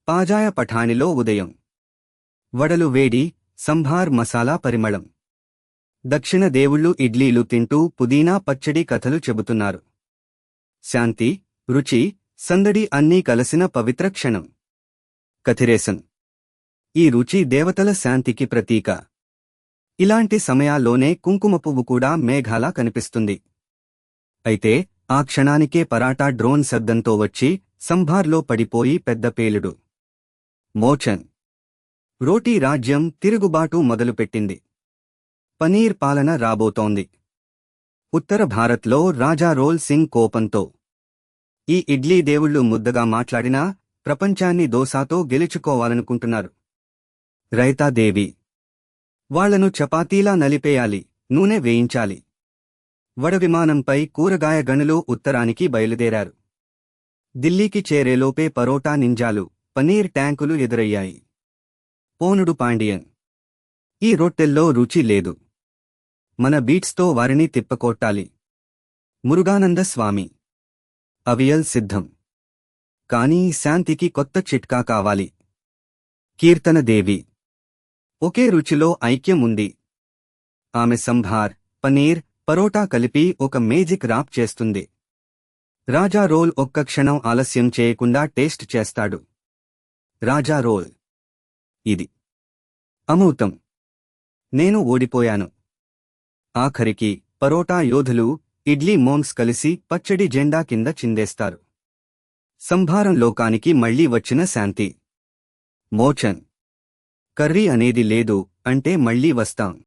పాజాయ పఠాణిలో ఉదయం. వడలు వేడి, సంభార్ మసాలా పరిమళం. దక్షిణ దేవుళ్ళు ఇడ్లీలు తింటూ పుదీనా పచ్చడి కథలు చెబుతున్నారు. శాంతి, రుచి, సందడి అన్నీ కలసిన పవిత్ర క్షణం. కథిరేసన్. ఈ రుచి దేవతల శాంతికి ప్రతీక. ఇలాంటి సమయాల్లోనే కుంకుమ పువ్వు కూడా మేఘాలా కనిపిస్తుంది. అయితే ఆ క్షణానికే పరాటా డ్రోన్ శబ్దంతో వచ్చి సంభార్లో పడిపోయి పెద్ద పేలుడు. మోచన్. రోటీ రాజ్యం తిరుగుబాటు మొదలుపెట్టింది. పనీర్ పాలన రాబోతోంది. ఉత్తర భారత్లో రాజా రోల్ సింగ్ కోపంతో ఈ ఇడ్లీ దేవుళ్ళు ముద్దగా మాట్లాడినా ప్రపంచాన్ని దోసాతో గెలుచుకోవాలనుకుంటున్నారు. రైతాదేవి. వాళ్లను చపాతీలా నలిపేయాలి, నూనె వేయించాలి. వడవిమానంపై కూరగాయ గనులు ఉత్తరానికి బయలుదేరారు. ఢిల్లీకి చేరేలోపే పరోటా నింజాలు, పనీర్ ట్యాంకులు ఎదురయ్యాయి. పోనుడు పాండియన్. ఈ రొట్టెల్లో రుచి లేదు. మన బీట్స్తో వారిని తిప్పకొట్టాలి. మురుగానంద స్వామి. అవియల్ సిద్ధం. కానీ శాంతికి కొత్త చిట్కా కావాలి. కీర్తనదేవి. ఒకే రుచిలో ఐక్యం ఉంది. ఆమె సంభార్, పనీర్, పరోటా కలిపి ఒక మేజిక్ రాప్ చేస్తుంది. రాజా రోల్ ఒక్క క్షణం ఆలస్యం చేయకుండా టేస్ట్ చేస్తాడు. రాజా రోల్. ఇది అమృతం. నేను ఓడిపోయాను. ఆఖరికి పరోటా యోధులు, ఇడ్లీ మోంగ్స్ కలిసి పచ్చడి జెండా కింద చిందేస్తారు. సంభారం లోకానికి మళ్లీ వచ్చిన శాంతి. మోచన్. కర్రీ అనేది లేదు అంటే మళ్లీ వస్తాం.